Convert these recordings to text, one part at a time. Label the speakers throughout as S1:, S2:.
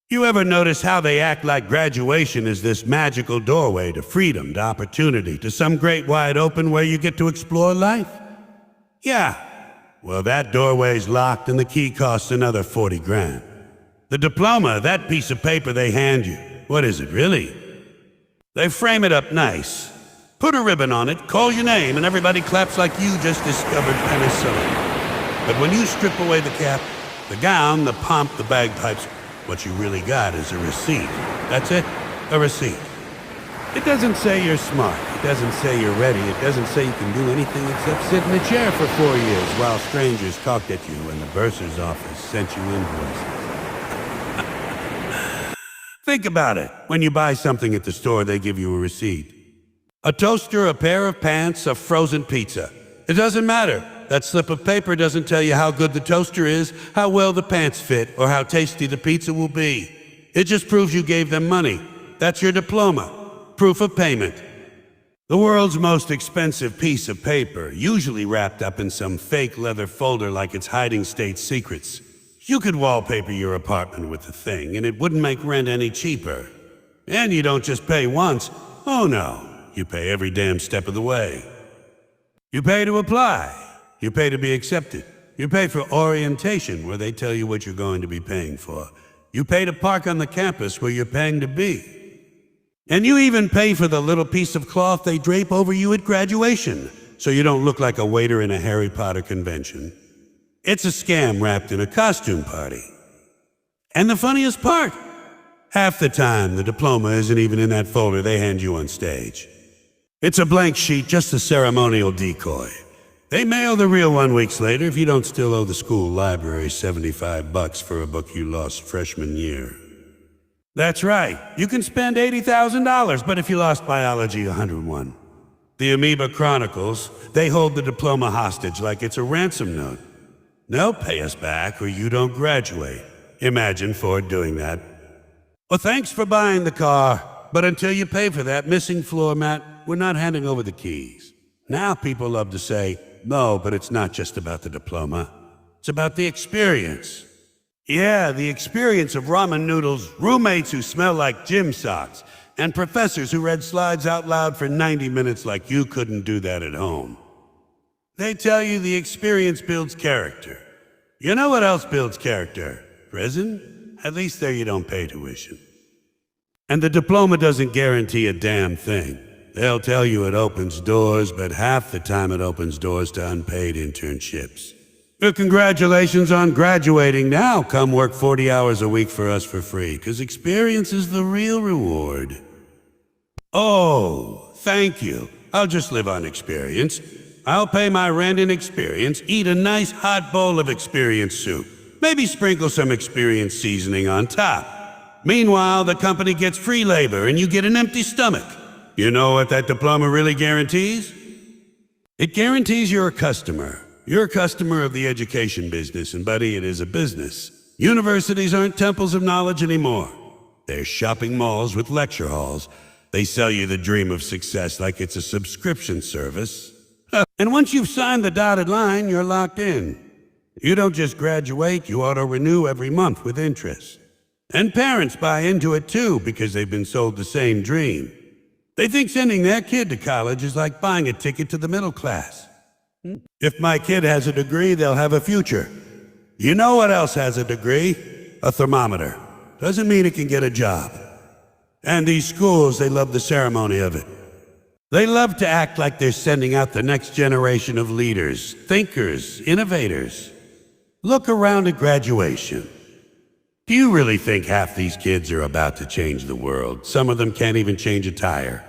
S1: You ever notice how they act like graduation is this magical doorway to freedom, to opportunity, to some great wide open where you get to explore life? Yeah. Well, that doorway's locked and the key costs another 40 grand. The diploma, that piece of paper they hand you, what is it really? They frame it up nice. Put a ribbon on it, call your name, and everybody claps like you just discovered penicillin. But when you strip away the cap, the gown, the pomp, the bagpipes, what you really got is a receipt. That's it, a receipt. It doesn't say you're smart. It doesn't say you're ready. It doesn't say you can do anything except sit in a chair for 4 years while strangers talked at you and the bursar's office sent you invoices. Think about it. When you buy something at the store, they give you a receipt. A toaster, a pair of pants, a frozen pizza. It doesn't matter. That slip of paper doesn't tell you how good the toaster is, how well the pants fit, or how tasty the pizza will be. It just proves you gave them money. That's your diploma. Proof of payment. The world's most expensive piece of paper, usually wrapped up in some fake leather folder like it's hiding state secrets. You could wallpaper your apartment with the thing, and it wouldn't make rent any cheaper. And you don't just pay once. Oh no, you pay every damn step of the way. You pay to apply. You pay to be accepted. You pay for orientation, where they tell you what you're going to be paying for. You pay to park on the campus where you're paying to be. And you even pay for the little piece of cloth they drape over you at graduation, so you don't look like a waiter in a Harry Potter convention. It's a scam wrapped in a costume party. And the funniest part, half the time the diploma isn't even in that folder they hand you on stage. It's a blank sheet, just a ceremonial decoy. They mail the real one weeks later if you don't still owe the school library $75 for a book you lost freshman year. That's right, you can spend $80,000, but if you lost biology, $101. The Amoeba Chronicles, they hold the diploma hostage like it's a ransom note. No, pay us back or you don't graduate. Imagine Ford doing that. Well, thanks for buying the car, but until you pay for that missing floor mat, we're not handing over the keys. Now people love to say, no, but it's not just about the diploma. It's about the experience. Yeah, the experience of ramen noodles, roommates who smell like gym socks, and professors who read slides out loud for 90 minutes like you couldn't do that at home. They tell you the experience builds character. You know what else builds character? Prison? At least there you don't pay tuition. And the diploma doesn't guarantee a damn thing. They'll tell you it opens doors, but half the time it opens doors to unpaid internships. Well, congratulations on graduating. Now come work 40 hours a week for us for free, because experience is the real reward. Oh, thank you. I'll just live on experience. I'll pay my rent in experience, eat a nice hot bowl of experience soup, maybe sprinkle some experience seasoning on top. Meanwhile, the company gets free labor and you get an empty stomach. You know what that diploma really guarantees? It guarantees you're a customer. You're a customer of the education business, and buddy, it is a business. Universities aren't temples of knowledge anymore. They're shopping malls with lecture halls. They sell you the dream of success like it's a subscription service. And once you've signed the dotted line, you're locked in. You don't just graduate, you auto-renew every month with interest. And parents buy into it too, because they've been sold the same dream. They think sending their kid to college is like buying a ticket to the middle class. If my kid has a degree, they'll have a future. You know what else has a degree? A thermometer. Doesn't mean it can get a job. And these schools, they love the ceremony of it. They love to act like they're sending out the next generation of leaders, thinkers, innovators. Look around at graduation. Do you really think half these kids are about to change the world? Some of them can't even change a tire.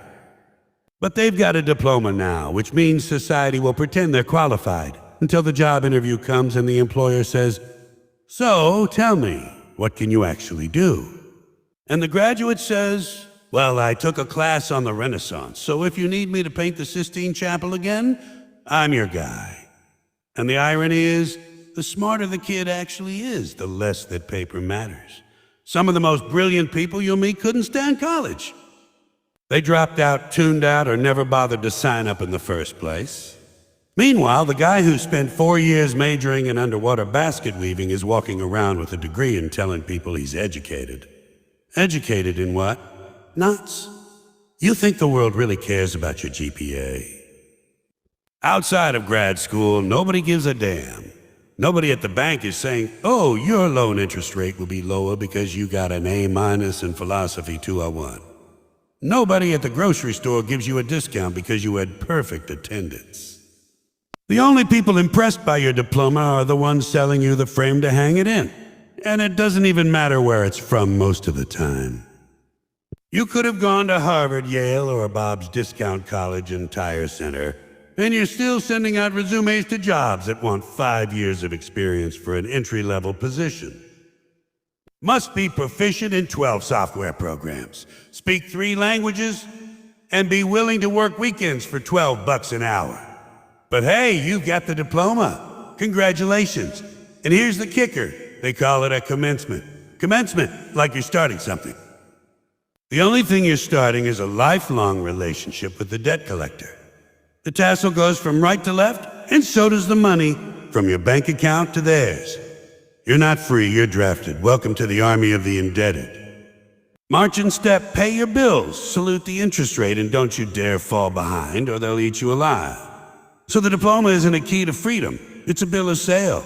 S1: But they've got a diploma now, which means society will pretend they're qualified until the job interview comes and the employer says, "So, tell me, what can you actually do?" And the graduate says, "Well, I took a class on the Renaissance, so if you need me to paint the Sistine Chapel again, I'm your guy." And the irony is, the smarter the kid actually is, the less that paper matters. Some of the most brilliant people you'll meet couldn't stand college. They dropped out, tuned out, or never bothered to sign up in the first place. Meanwhile, the guy who spent 4 years majoring in underwater basket weaving is walking around with a degree and telling people he's educated. Educated in what? Nuts. You think the world really cares about your GPA? Outside of grad school, nobody gives a damn. Nobody at the bank is saying, oh, your loan interest rate will be lower because you got an A- in Philosophy 201. Nobody at the grocery store gives you a discount because you had perfect attendance. The only people impressed by your diploma are the ones selling you the frame to hang it in. And it doesn't even matter where it's from most of the time. You could have gone to Harvard, Yale, or Bob's Discount College and Tire Center, and you're still sending out resumes to jobs that want 5 years of experience for an entry-level position. Must be proficient in 12 software programs, speak 3 languages, and be willing to work weekends for $12 an hour. But hey, you've got the diploma. Congratulations. And here's the kicker. They call it a commencement. Commencement, like you're starting something. The only thing you're starting is a lifelong relationship with the debt collector. The tassel goes from right to left, and so does the money, from your bank account to theirs. You're not free, you're drafted. Welcome to the army of the indebted. March in step, pay your bills, salute the interest rate, and don't you dare fall behind or they'll eat you alive. So the diploma isn't a key to freedom, it's a bill of sale.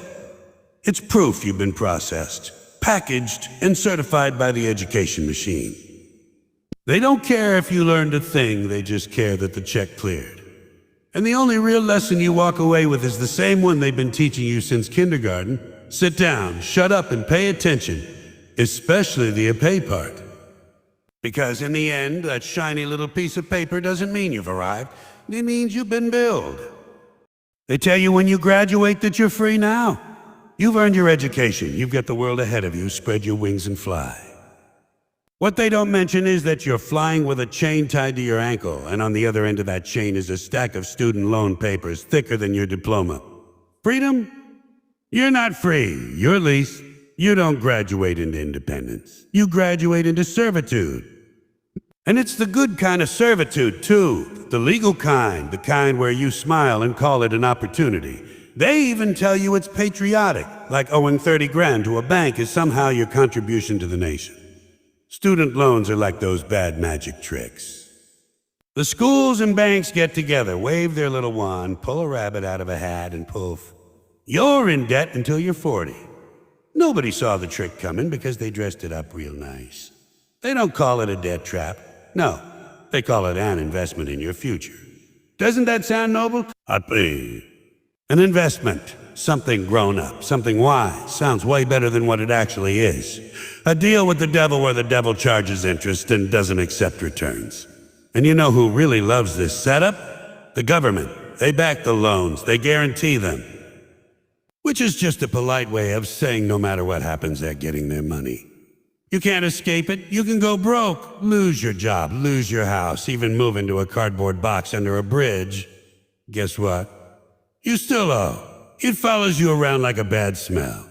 S1: It's proof you've been processed, packaged, and certified by the education machine. They don't care if you learned a thing, they just care that the check cleared. And the only real lesson you walk away with is the same one they've been teaching you since kindergarten. Sit down, shut up, and pay attention, especially the pay part. Because in the end, that shiny little piece of paper doesn't mean you've arrived. It means you've been billed. They tell you when you graduate that you're free now. You've earned your education. You've got the world ahead of you. Spread your wings and fly. What they don't mention is that you're flying with a chain tied to your ankle, and on the other end of that chain is a stack of student loan papers thicker than your diploma. Freedom? You're not free. You're leased. You don't graduate into independence. You graduate into servitude. And it's the good kind of servitude, too. The legal kind, the kind where you smile and call it an opportunity. They even tell you it's patriotic, like owing 30 grand to a bank is somehow your contribution to the nation. Student loans are like those bad magic tricks. The schools and banks get together, wave their little wand, pull a rabbit out of a hat, and poof. You're in debt until you're 40. Nobody saw the trick coming because they dressed it up real nice. They don't call it a debt trap. No, they call it an investment in your future. Doesn't that sound noble? An investment, something grown up, something wise, sounds way better than what it actually is. A deal with the devil where the devil charges interest and doesn't accept returns. And you know who really loves this setup? The government. They back the loans, they guarantee them. Which is just a polite way of saying no matter what happens, they're getting their money. You can't escape it. You can go broke, lose your job, lose your house, even move into a cardboard box under a bridge. Guess what? You still owe. It follows you around like a bad smell.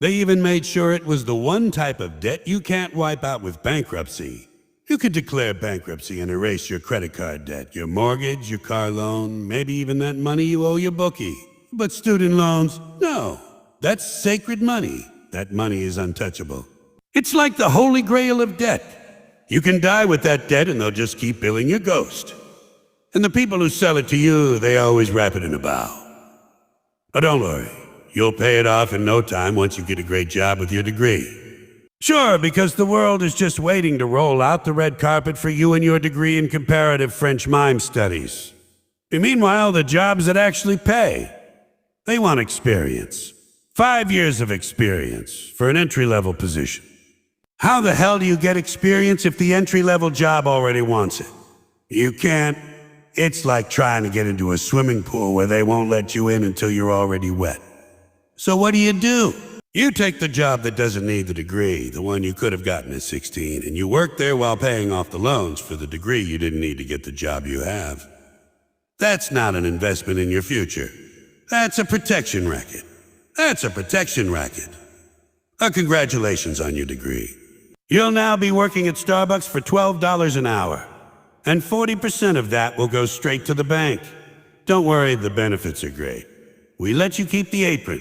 S1: They even made sure it was the one type of debt you can't wipe out with bankruptcy. You could declare bankruptcy and erase your credit card debt, your mortgage, your car loan, maybe even that money you owe your bookie. But student loans, no. That's sacred money. That money is untouchable. It's like the holy grail of debt. You can die with that debt and they'll just keep billing your ghost. And the people who sell it to you, they always wrap it in a bow. But don't worry, you'll pay it off in no time once you get a great job with your degree. Sure, because the world is just waiting to roll out the red carpet for you and your degree in comparative French mime studies. And meanwhile, the jobs that actually pay, they want experience. 5 years of experience for an entry-level position. How the hell do you get experience if the entry-level job already wants it? You can't. It's like trying to get into a swimming pool where they won't let you in until you're already wet. So what do? You take the job that doesn't need the degree, the one you could have gotten at 16, and you work there while paying off the loans for the degree you didn't need to get the job you have. That's not an investment in your future. That's a protection racket. That's a protection racket. Congratulations on your degree. You'll now be working at Starbucks for $12 an hour, and 40% of that will go straight to the bank. Don't worry, the benefits are great. We let you keep the apron.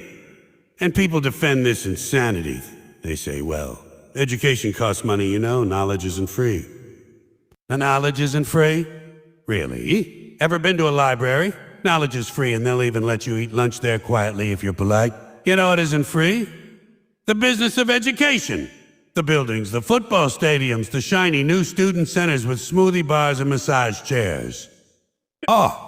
S1: And people defend this insanity. They say, well, Education costs money, you know. Knowledge isn't free. The knowledge isn't free? Really? Ever been to a library? Knowledge is free, and they'll even let you eat lunch there quietly if you're polite. You know what isn't free? The business of education. The buildings, the football stadiums, the shiny new student centers with smoothie bars and massage chairs. Oh,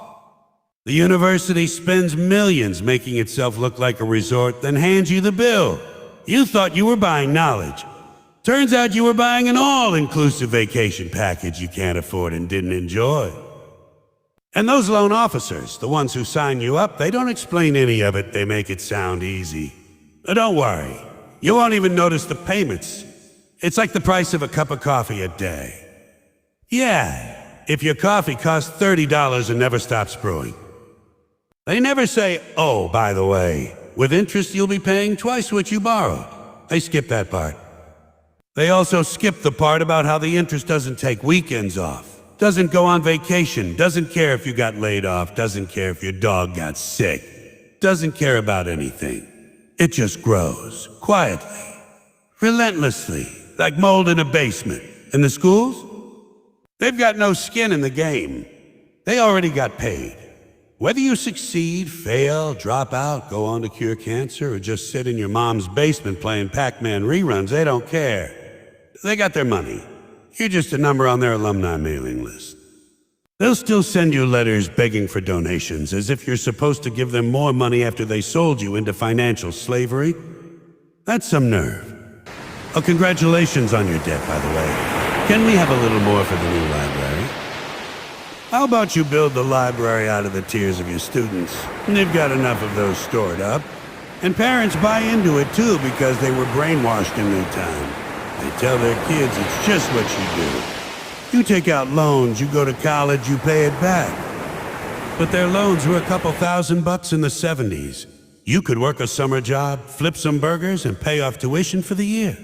S1: the university spends millions making itself look like a resort, then hands you the bill. You thought you were buying knowledge. Turns out you were buying an all-inclusive vacation package you can't afford and didn't enjoy. And those loan officers, the ones who sign you up, they don't explain any of it. They make it sound easy. Don't worry. You won't even notice the payments. It's like the price of a cup of coffee a day. Yeah, if your coffee costs $30 and never stops brewing. They never say, oh, by the way, with interest you'll be paying twice what you borrowed. They skip that part. They also skip the part about how the interest doesn't take weekends off, doesn't go on vacation, doesn't care if you got laid off, doesn't care if your dog got sick, doesn't care about anything. It just grows, quietly, relentlessly, like mold in a basement. And the schools? They've got no skin in the game. They already got paid. Whether you succeed, fail, drop out, go on to cure cancer, or just sit in your mom's basement playing Pac-Man reruns, they don't care. They got their money. You're just a number on their alumni mailing list. They'll still send you letters begging for donations, as if you're supposed to give them more money after they sold you into financial slavery. That's some nerve. Oh, congratulations on your debt, by the way. Can we have a little more for the new library? How about you build the library out of the tears of your students? They've got enough of those stored up. And parents buy into it too because they were brainwashed in their time. They tell their kids it's just what you do. You take out loans, you go to college, you pay it back. But their loans were a couple $1,000 in the 70s. You could work a summer job, flip some burgers, and pay off tuition for the year.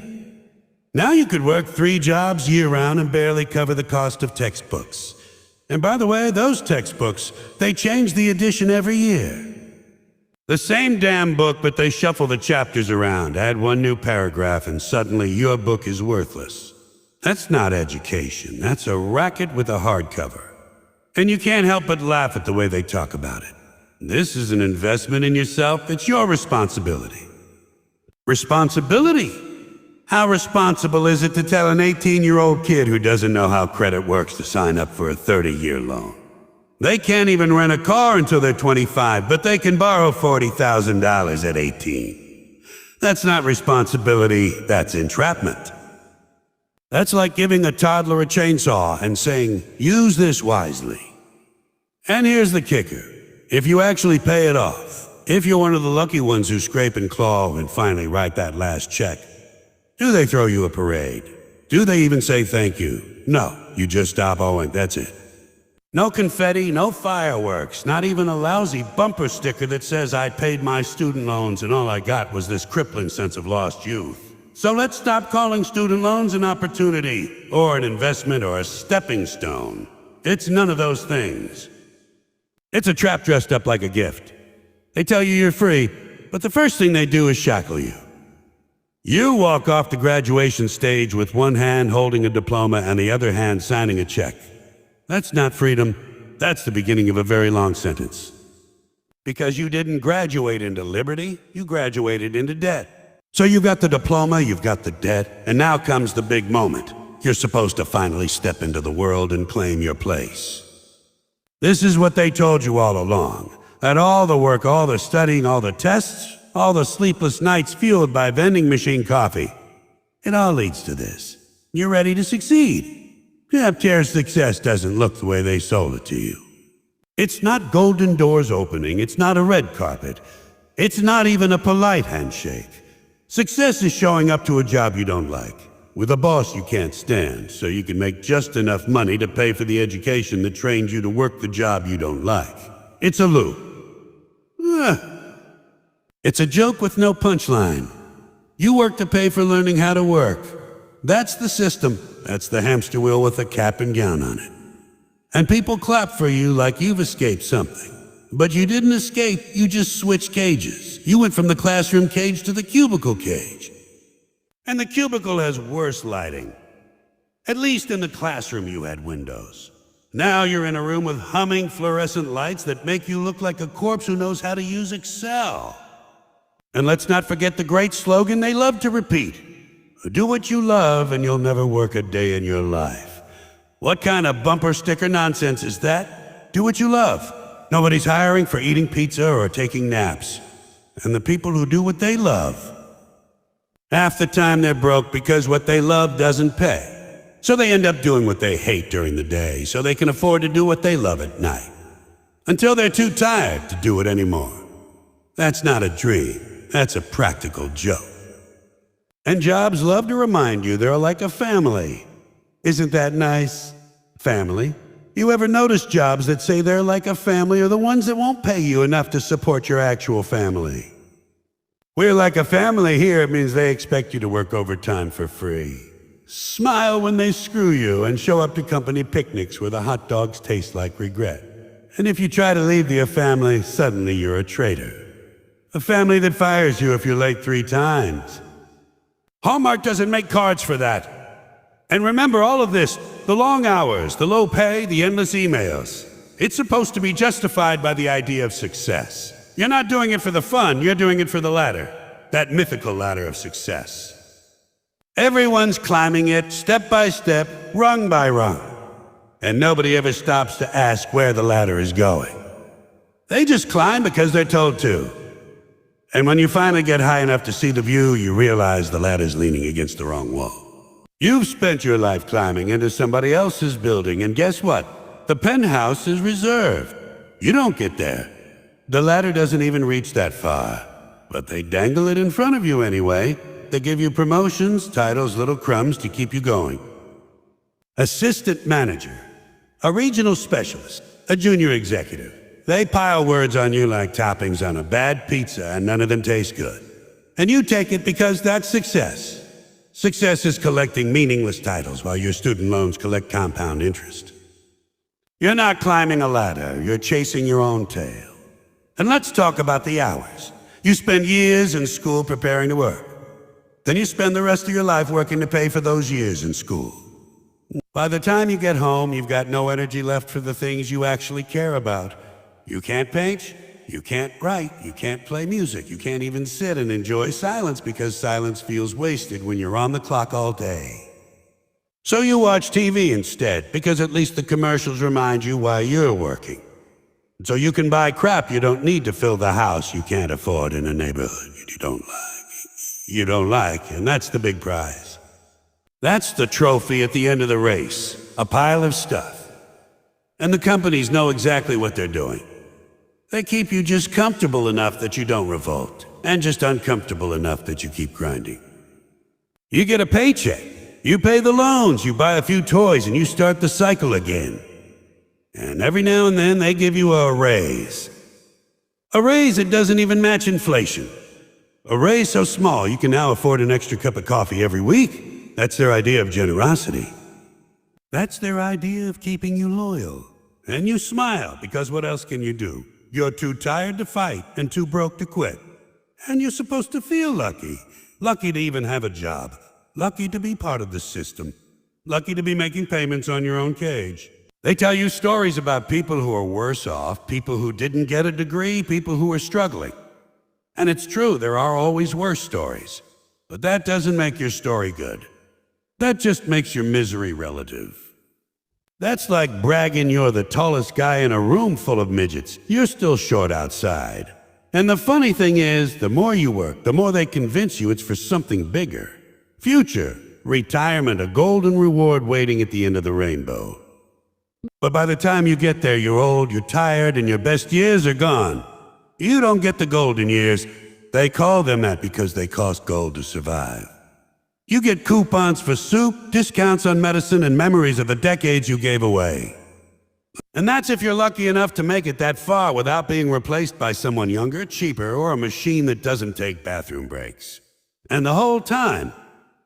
S1: Now you could work 3 jobs year-round and barely cover the cost of textbooks. And by the way, those textbooks, they change the edition every year. The same damn book, but they shuffle the chapters around, add one new paragraph, and suddenly your book is worthless. That's not education. That's a racket with a hardcover. And you can't help but laugh at the way they talk about it. This is an investment in yourself. It's your responsibility. Responsibility? How responsible is it to tell an 18-year-old kid who doesn't know how credit works to sign up for a 30-year loan? They can't even rent a car until they're 25, but they can borrow $40,000 at 18. That's not responsibility, that's entrapment. That's like giving a toddler a chainsaw and saying, use this wisely. And here's the kicker. If you actually pay it off, if you're one of the lucky ones who scrape and claw and finally write that last check, do they throw you a parade? Do they even say thank you? No, you just stop owing, that's it. No confetti, no fireworks, not even a lousy bumper sticker that says I paid my student loans and all I got was this crippling sense of lost youth. So let's stop calling student loans an opportunity, or an investment, or a stepping stone. It's none of those things. It's a trap dressed up like a gift. They tell you you're free, but the first thing they do is shackle you. You walk off the graduation stage with one hand holding a diploma and the other hand signing a check. That's not freedom. That's the beginning of a very long sentence. Because you didn't graduate into liberty, you graduated into debt. So you've got the diploma, you've got the debt, and now comes the big moment. You're supposed to finally step into the world and claim your place. This is what they told you all along, that all the work, all the studying, all the tests, all the sleepless nights fueled by vending machine coffee, it all leads to this. You're ready to succeed. Except your success doesn't look the way they sold it to you. It's not golden doors opening, it's not a red carpet, it's not even a polite handshake. Success is showing up to a job you don't like, with a boss you can't stand, so you can make just enough money to pay for the education that trained you to work the job you don't like. It's a loop. It's a joke with no punchline. You work to pay for learning how to work. That's the system. That's the hamster wheel with a cap and gown on it. And people clap for you like you've escaped something. But you didn't escape, you just switched cages. You went from the classroom cage to the cubicle cage. And the cubicle has worse lighting. At least in the classroom you had windows. Now you're in a room with humming fluorescent lights that make you look like a corpse who knows how to use Excel. And let's not forget the great slogan they love to repeat. Do what you love and you'll never work a day in your life. What kind of bumper sticker nonsense is that? Do what you love. Nobody's hiring for eating pizza or taking naps. And the people who do what they love, half the time they're broke because what they love doesn't pay. So they end up doing what they hate during the day so they can afford to do what they love at night. Until they're too tired to do it anymore. That's not a dream. That's a practical joke. And jobs love to remind you they're like a family. Isn't that nice? Family. You ever notice jobs that say they're like a family are the ones that won't pay you enough to support your actual family? We're like a family here, it means they expect you to work overtime for free. Smile when they screw you and show up to company picnics where the hot dogs taste like regret. And if you try to leave the family, suddenly you're a traitor. A family that fires you if you're late 3 times. Hallmark doesn't make cards for that. And remember all of this, the long hours, the low pay, the endless emails. It's supposed to be justified by the idea of success. You're not doing it for the fun, you're doing it for the ladder. That mythical ladder of success. Everyone's climbing it, step by step, rung by rung. And nobody ever stops to ask where the ladder is going. They just climb because they're told to. And when you finally get high enough to see the view, you realize the ladder's leaning against the wrong wall. You've spent your life climbing into somebody else's building, and guess what? The penthouse is reserved. You don't get there. The ladder doesn't even reach that far. But they dangle it in front of you anyway. They give you promotions, titles, little crumbs to keep you going. Assistant manager, a regional specialist, a junior executive. They pile words on you like toppings on a bad pizza and none of them taste good. And you take it because that's success. Success is collecting meaningless titles while your student loans collect compound interest. You're not climbing a ladder, you're chasing your own tail. And let's talk about the hours. You spend years in school preparing to work. Then you spend the rest of your life working to pay for those years in school. By the time you get home, you've got no energy left for the things you actually care about. You can't paint, you can't write, you can't play music, you can't even sit and enjoy silence because silence feels wasted when you're on the clock all day. So you watch TV instead, because at least the commercials remind you why you're working. So you can buy crap you don't need to fill the house you can't afford in a neighborhood you don't like. You don't like, and that's the big prize. That's the trophy at the end of the race, a pile of stuff. And the companies know exactly what they're doing. They keep you just comfortable enough that you don't revolt, and just uncomfortable enough that you keep grinding. You get a paycheck, you pay the loans, you buy a few toys, and you start the cycle again. And every now and then they give you a raise. A raise that doesn't even match inflation. A raise so small you can now afford an extra cup of coffee every week. That's their idea of generosity. That's their idea of keeping you loyal. And you smile, because what else can you do? You're too tired to fight and too broke to quit. And you're supposed to feel lucky. Lucky to even have a job. Lucky to be part of the system. Lucky to be making payments on your own cage. They tell you stories about people who are worse off, people who didn't get a degree, people who are struggling. And it's true, there are always worse stories. But that doesn't make your story good. That just makes your misery relative. That's like bragging you're the tallest guy in a room full of midgets. You're still short outside. And the funny thing is, the more you work, the more they convince you it's for something bigger. Future, retirement, a golden reward waiting at the end of the rainbow. But by the time you get there, you're old, you're tired, and your best years are gone. You don't get the golden years. They call them that because they cost gold to survive. You get coupons for soup, discounts on medicine, and memories of the decades you gave away. And that's if you're lucky enough to make it that far without being replaced by someone younger, cheaper, or a machine that doesn't take bathroom breaks. And the whole time,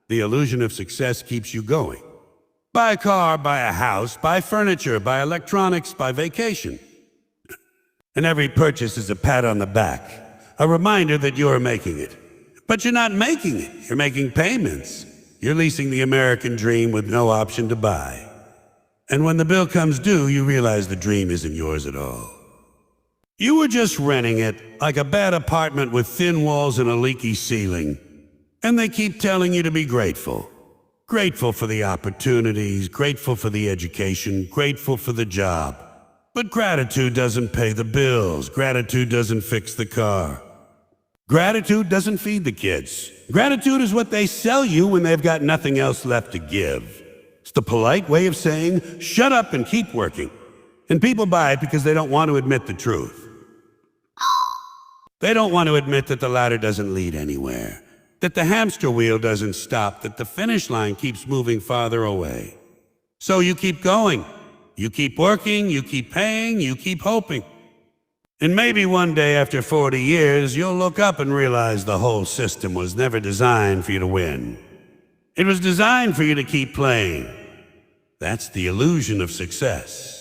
S1: the illusion of success keeps you going. Buy a car, buy a house, buy furniture, buy electronics, buy vacation. And every purchase is a pat on the back, a reminder that you're making it. But you're not making it. You're making payments. You're leasing the American dream with no option to buy. And when the bill comes due, you realize the dream isn't yours at all. You were just renting it, like a bad apartment with thin walls and a leaky ceiling. And they keep telling you to be grateful. Grateful for the opportunities, grateful for the education, grateful for the job. But gratitude doesn't pay the bills. Gratitude doesn't fix the car. Gratitude doesn't feed the kids. Gratitude is what they sell you when they've got nothing else left to give. It's the polite way of saying, shut up and keep working. And people buy it because they don't want to admit the truth. They don't want to admit that the ladder doesn't lead anywhere, that the hamster wheel doesn't stop, that the finish line keeps moving farther away. So you keep going. You keep working, you keep paying, you keep hoping. And maybe one day after 40 years, you'll look up and realize the whole system was never designed for you to win. It was designed for you to keep playing. That's the illusion of success.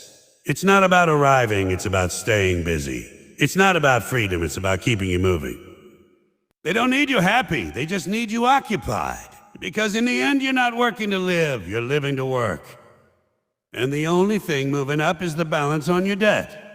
S1: It's not about arriving, it's about staying busy. It's not about freedom, it's about keeping you moving. They don't need you happy, they just need you occupied. Because in the end, you're not working to live, you're living to work. And the only thing moving up is the balance on your debt.